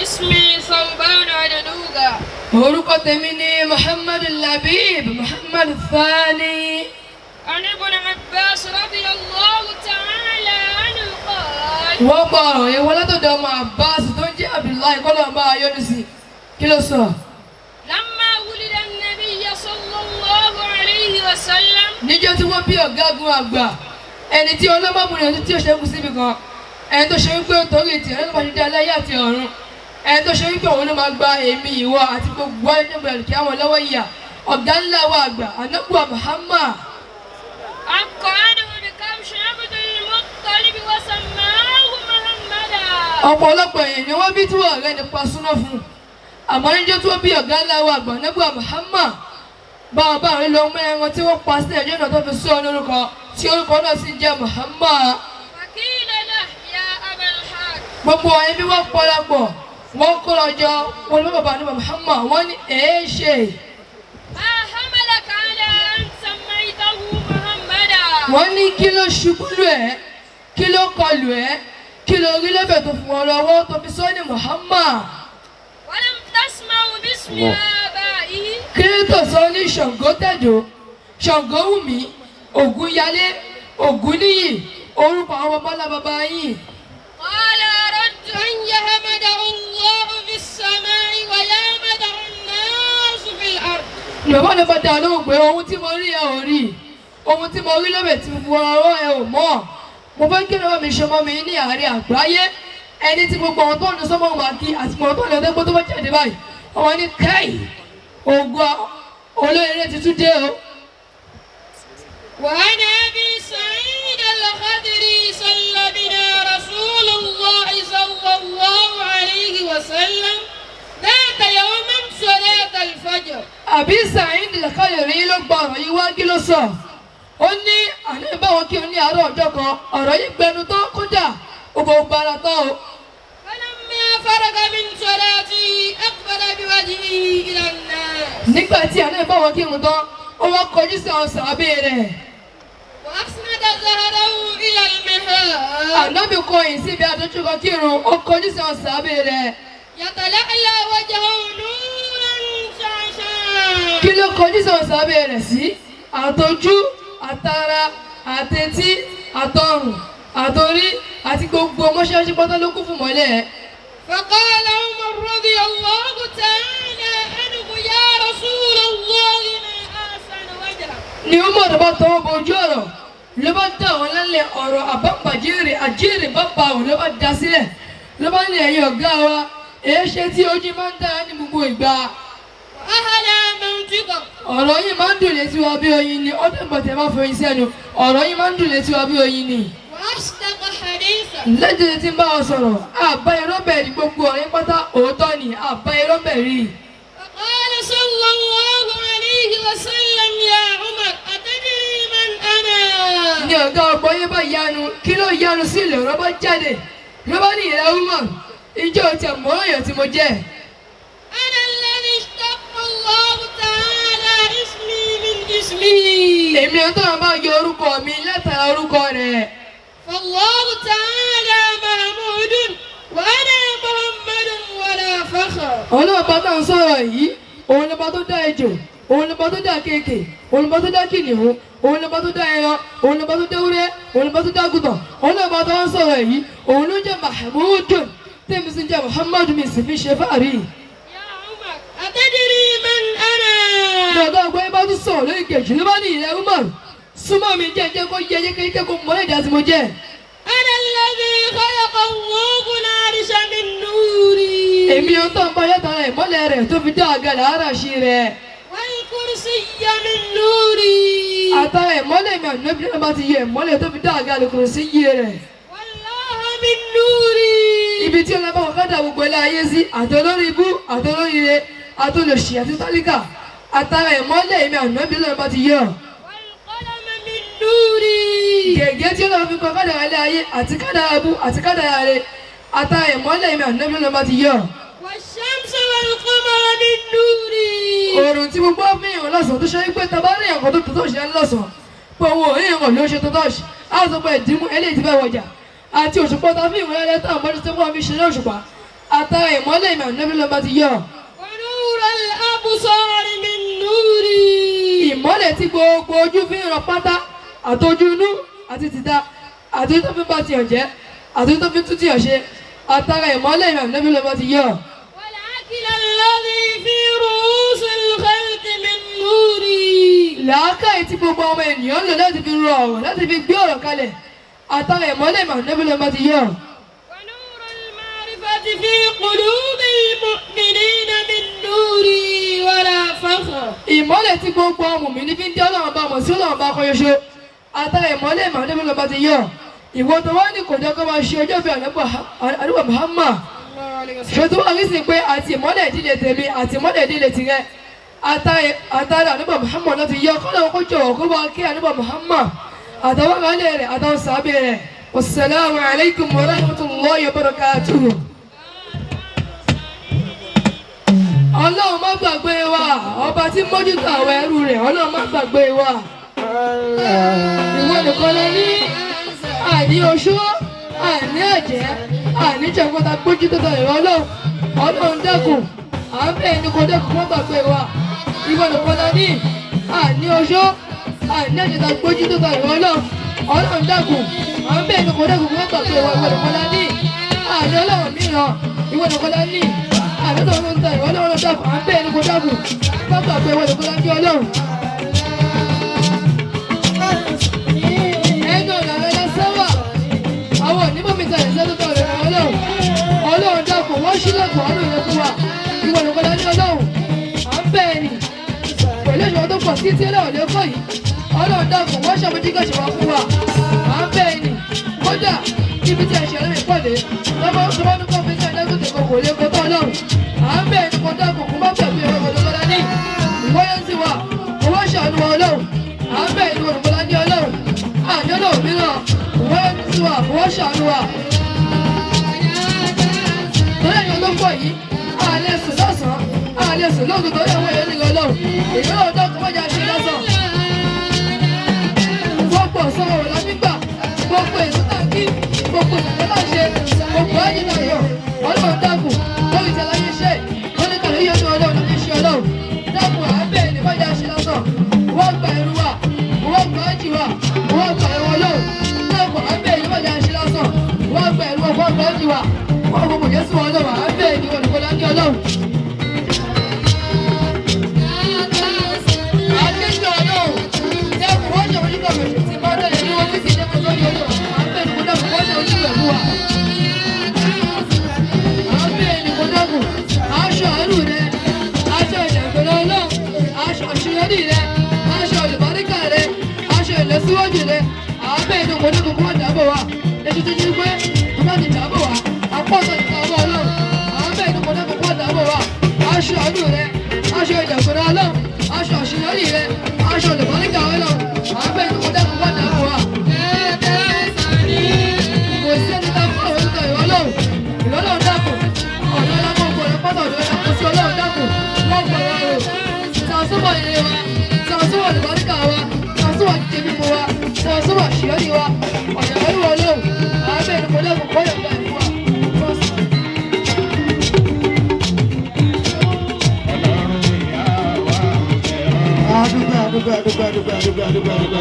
اسمي ثوبان عدنوغا. orúkọ tèmi ni Muhammad Labib Muhammad Thani. عن ابن عباس رضي الله تعالى عنه قال. wọ́n gba ọ̀rọ̀ yẹn wọ́n látọ̀dọ̀ ọmọ Abbas tó ń jẹ́ Abdullahi kọ́lọ́ bá a yọ́nu sí kí ló sọ. لما ولد النبي صلى الله عليه وسلم. níjọ́ tí wọ́n bí ọ̀gágun àgbà ẹni tí ọlọ́mọbìnrin tí ó ṣe kú síbi kan ẹni tó ṣe wípé torí ti ẹni tó bá ṣe dá aláyé àti ọ̀run ẹni tó ṣe wípé òun ló máa gba èmi ìwọ àti gbogbo ẹni kí àwọn lọ́wọ́ ìyà ọ̀gá ńlá wa àgbà anábùwà Muhammad. أقعده بكبش عبد المطلب وسماه محمدا. ọ̀pọ̀lọpọ̀ èèyàn ni wọ́n bí tí wọ́n rẹ̀ nípa súná fún un àmọ́ níjọ́ tí wọ́n bí ọ̀gá ńlá wa àgbà anábùwà Muhammad báwọn bá rí lọ mọ́ ẹran tí wọ́n pa sílẹ̀ ẹjọ́ náà tó fi sọ lórúkọ tí orúkọ náà sì jẹ́ Muhammad. وقيل له يا أبا الحاج. gbogbo ẹni bí wọ́n pọ̀lọpọ̀ wọ́n kó lọ jọ wọn ní bàbá ní Muhammad wọ́n ní èé ṣe. ما حملك على أن سميته محمدا. wọ́n ní kí ló ṣubú lù ẹ́ kí ló kọlù ẹ́ kí ló rí lẹ́bẹ̀ tó fún ọ lọ́wọ́ tó fi sọ ní Muhammad. ولم تسمع باسم آبائه. kí ló tó sọ ní Ṣàngótẹ̀dó Ṣàngówùmí Ògúnyalé Ògúnníyì orúkọ àwọn bọ́lá bàbá yìí. قال أردت أن يحمده الله في السماء ويحمده الناس في الأرض. bàbá ló bá dá lóhùn pé ohun tí mo rí ẹ ò rí ohun tí mo rí lẹ́bẹ̀ tí mo ọwọ́ ẹ ò mọ̀ mo fẹ́ kí lọ́wọ́ mi ṣe mọ́ mi ní àárín àgbáyé ẹni tí gbogbo àwọn tó ń lọ sọ́mọ́ máa kí àti gbogbo tó ń lọ dẹ́gbó tó bá jáde báyìí ọmọ ní káì ògùn olóyèrè ti tún dé o. وعن أبي سعيد الخدري صلى بنا رسول الله صلى الله عليه وسلم ذات يوم صلاة الفجر. Àbí Sa'id al-Khudri ló gba ọ̀rọ̀ yìí wá kí ló sọ. ó ní àná ìbáwọn kí n ní àárọ̀ ọjọ́ kan ọ̀rọ̀ yìí gbẹnu tó kọjá gbogbo gbára tán o. فلما فرغ من صلاته أقبل بوجهه إلى الناس. nígbà tí àná ìbáwọn kí n tán ó wá kọjú sí àwọn sàábé rẹ̀. وأسند ظهره إلى المحراب. Ànábì kọ̀yìn síbi àdójúkọ kírun ó kọjú sí àwọn sàábé rẹ̀. يتلألأ وجهه نورا شعشعا. kí ló kọjú sí àwọn sàábé rẹ̀ sí àtọjú àtara àtẹtí àtọrùn àtọrí àti gbogbo mọ́ṣáláṣí pátá ló kún fún mọ́lẹ̀. فقال عمر رضي الله تعالى عنه يا رسول الله ما أحسن وجهك. ni Umar bá tọwọ́ bọ ojú ọ̀rọ̀ ló bá dá àwọn lálẹ́ ọ̀rọ̀ àbámbàjẹ́rì àjẹ́rì bàbá òun ló bá dá sílẹ̀ ló bá ní ẹ̀yin ọ̀gá wa èé ṣe tí ojú máa ń dára ní gbogbo ìgbà. وأهلا منطقك. ọ̀rọ̀ yìí máa ń dùn létí wa bí oyin ni ọdún ìbọ̀tẹ̀ máa fọyín sẹ́nu ọ̀rọ̀ yìí máa ń dùn létí wa bí oyin ni. وأصدق حديثا. lẹ́jọ́ tí ń bá wa sọ̀rọ̀ àbá irọ́ bẹ̀rì gbogbo ọ̀rẹ́ pátá òótọ́ ni àbá irọ́ bẹ̀rì. فقال صلى الله عليه وسلم يا عمر أتدري من أنا؟ ní ọ̀gá ọgbọ́n yẹn bá yanu kí ló yanu sí ilẹ̀ ọ̀rọ̀ bá jáde ló bá ní ìrẹ́ Umar ìjọ tí a mọ̀ ọ̀yàn tí mo jẹ́. أنا الذي اشتق الله تعالى اسمي من اسمه. èmi ọ̀tọ̀ máa yọ orúkọ mi látara orúkọ rẹ̀. فالله تعالى محمود وأنا محمد ولا فخر. ọlọ́ọ̀bá náà ń sọ̀rọ̀ yìí òun lọ́ba tó dá ejò òun lọ́ba tó dá kéèké òun lọ́ba tó dá kìnìún òun lọ́ba tó dá ẹran òun lọ́ba tó dá ewúrẹ́ òun lọ́ba tó dá àgùntàn ọlọ́ọ̀bá tó ń sọ̀rọ̀ yìí òun ló jẹ́ Mahmudun tẹ́mi sì jẹ́ Muhammadu mi sì fi ṣe fáàrí. يا عمر أتدري من أنا؟ ọ̀gá ọgbọ́n yẹn bá tún sọ̀rọ̀ lórí kejì ló bá ní ìrẹ́ Umar súnmọ́ mi jẹ́ kó yẹ yékéyéké kó mọ́ ẹ̀dá tí mo jẹ́. أنا الذي خلق الله العرش من نوري. èmi ò tán bá yàtọ̀ rẹ̀ ìmọ́lẹ̀ rẹ̀ tó fi dá àga làárà sí rẹ̀. والكرسي من نوري. àtàrà ìmọ́lẹ̀ mi ànábì náà bá ti yẹ ìmọ́lẹ̀ tó fi dá àga lùkùrù sí yé rẹ̀. والله من نوري. ibi tí ọlọ́ba wọn kọ́dà gbogbo ilé ayé sí àtolórí ibú àtolóríire àtolòṣì àti tálíkà àtàrà ìmọ́lẹ̀ mi ànábì náà bá ti yẹ ọ́. والقلم من نوري. gègé tí ọlọ́ba fi kọ́ kádàrá ilé ayé àti kádàrá ibú àti kádàrá rẹ̀ àtàrà ìmọ́lẹ̀ mi ànábì náà bá ti yẹ ọ́. والشمس والقمر من نوري. òòrùn tí gbogbo fihàn lọ́sàn tó ṣe é pé tàbá rí ẹ̀kọ́ tó ṣe ń lọ́sàn pé owó orí ẹ̀kọ́ ló ṣe tó tọ́ṣì á sọ pé ìdìmú eléyìí ti fẹ́ wọjà àti òṣùpá tá a fi ìwé ẹlẹ́tà àmọ́jú tí wọ́n fi ṣeré òṣùpá àtàrà ìmọ́lẹ̀ ìmọ̀ ànábì ló bá ti yọ. ونور الأبصار من نوري. ìmọ́lẹ̀ tí gbogbo ojú fi ń ràn pátá àtọ́jú inú àti tìta àti tó fi ń bá tiẹ̀ jẹ́ àti tó fi ń tún tiẹ̀ ṣe àtàrà ìmọ́lẹ̀ ìmọ̀ ànábì ló bá ti yọ. والعقل الذي في رؤوس الخلق من نوري. làákàyè tí gbogbo ọmọ ènìyàn lò láti fi rọ ọ̀rọ̀ láti fi gbé ọ̀rọ̀ kalẹ̀ àtàrà ìmọ́lẹ̀ ìmọ̀ ànábì ló bá ti yọ. ونور المعرفة في قلوب المؤمنين من نوري ولا فخر. ìmọ́lẹ̀ tí gbogbo ọmọ mi ní fi ń dé ọlọ́run bá mọ̀ sí ọlọ́run bá kọ́ yọṣọ àtàrà ìmọ́lẹ̀ ìmọ̀ ànábì ló bá ti yọ. ìwọ tó wá ní kò jẹ́ kó máa ṣe ọjọ́ bí ànábì Muhammad ṣètò wà ní sìn pé àti ìmọ́lẹ̀ ìdílé tèmi àti ìmọ́lẹ̀ ìdílé tirẹ̀ àtàrà ànábì Muhammad ló ti yọ kọ́ lóun kó jọ̀wọ́ kó bá kí ànábì Muhammad àtàwọn àlẹ́ rẹ̀ àtàwọn sàbẹ̀ rẹ̀ wasalaamu alaykum wa rahmatulahi wa barakatuhu. ọlọ́run má gbàgbé wa ọba tí mójútó àwọn ẹrú rẹ̀ ọlọ́run má gbàgbé wa. ìwọ nìkan lọ ní àní oṣó àní ẹ̀jẹ̀ àní jẹ̀kọ́ta gbójútó ìwọ ọlọ́run dẹ́kun à ń bẹ̀ ẹni kò dẹ́kun má gbàgbé wa. ìwọ nìkan lọ ní àní oṣó àní ẹ̀jẹ̀ ta gbójútó ìwọ ọlọ́run dẹ́kun à ń bẹ̀ ẹni kò dẹ́kun má gbàgbé wa. ìwọ nìkan lọ ní àní ọlọ́run mìíràn ìwọ nìkan lọ ní àbẹ́tọ̀ ọlọ́run ta ìwọ ọlọ́run dàkú à ń bẹ́ẹ̀ ní kò dàkú má gbàgbé ìwọ nìkan lájú ọlọ́run. ẹnu ọ̀nà rẹ lásán wà àwọn onímọ̀ mi tẹ̀lé sẹ́dọ̀tọ̀ rẹ̀ ọlọ́run dàkú wọ́n sílẹ̀kùn ọdún rẹ fún wa ìwọ nìkan lájú ọlọ́run à ń bẹ́ẹ̀ ni pẹ̀lú ìṣòro tó pọ̀ títí ẹlẹ́wọ̀n lẹ́kọ̀ọ́ yìí ọlọ́run dàkú wọ́n ṣàmójúkọ̀ṣe wa fún wa à ń bẹ́ẹ̀ ni kódà níbi tí ẹ̀ṣẹ̀ rẹ̀ pọ̀lẹ́ lọ́mọ ní kọ́fíìsì ẹ̀dẹ́gbẹ̀tẹ̀ kò lè kó tọ́ ọlọ́run à ń bẹ̀rẹ̀ nípa dáàbò kó má gbàgbé ọ̀rọ̀ ọ̀dọ́gbọ́lá ní ìwọ́yọ́ sí wa owó ṣàánú wa ọlọ́run à ń bẹ̀rẹ̀ nípa ọ̀dọ́gbọ́lá ní ọlọ́run àní ọlọ́run mìíràn ìwọ́yọ́ sí wa owó ṣàánú wa. lórí ẹ̀yọ́ tó pọ̀ yìí àlẹ́ sùn lọ́sàn-án àlẹ́ sùn lóògùn tó yẹ wọ́n yẹn nílò ọlọ́run èyí náà dọ́kọ̀ mọ́jà ṣe lọ́sàn. gbogbo ọ̀sán ọ̀rọ̀ la nígbà gbogbo èso tá a kí gbogbo ìṣẹ̀lẹ̀ náà ṣe gbogbo ayé náà yọ ọlọ́run dákun lórí ìṣẹ̀lẹ̀ ayé ṣe lórí ìtàlẹ́ yíyọ ní ọlọ́run ní ṣe ọlọ́run dákun àbẹ̀ ní bájà ṣe lọ́sàn wọ́n gba ẹrú wa wọ́n gba ájì wa wọ́n gba ẹ̀wọ̀n ọlọ́run dákun àbẹ̀ ní bájà ṣe lọ́sàn wọ́n gba ẹrú wa wọ́n gba ájì wa wọ́n gbogbo Jésù ọlọ́run àbẹ̀ ní olùkọ́lá ní ọlọ́run. àdéjọ ọlọ́run dákun wọ́n ṣe ojú kan mẹ̀sì tí wọ́n tẹ̀lé ní wọ́n fi ti dẹ́kun lórí ọlọ́run àbẹ̀ ní kó dákun wọ́n ṣe ojú rẹ̀ fún wa. aṣọ àánú rẹ aṣọ ìdàgbẹ̀rẹ̀ ọlọ́run aṣọ àṣeyọrí rẹ aṣọ olùbáríkà rẹ aṣọ ìlọsíwájú rẹ àbẹ̀ ìdókòdókò kó má dábọ̀ wá ètò títí pé tó bá ti dábọ̀ wá apọ̀tọ̀ nípa ọmọ ọlọ́run àbẹ̀ ìdókòdókò kó má dábọ̀ wá aṣọ àánú rẹ aṣọ ìdàgbẹ̀rẹ̀ ọlọ́run aṣọ àṣeyọrí rẹ aṣọ olùbáríkà ọlọ́run àbẹ̀ ìdókòdókò kó má dábọ̀ wá. kò sí ẹni tá a fọ́ òun tó ìwọ́lọ́run dàpọ̀ ọ̀dọ́ lápò gbọ́dọ̀ pátọ̀ ọ̀dọ́ yàtọ̀ sí ọlọ́run dàpọ̀ wọ́n gbọ́dọ̀ rò sàásùmọ̀ ilé wa sàásùmọ̀ olùbáríkà wa sàásùmọ̀ jíjẹ mímu wa sàásùmọ̀ àṣeyọrí wa ọ̀dọ̀ ẹ̀rú ọlọ́run àbẹ̀ ìdókòdókò kó yọ̀ gbà ẹ̀fọ́ wa. Adúgbò.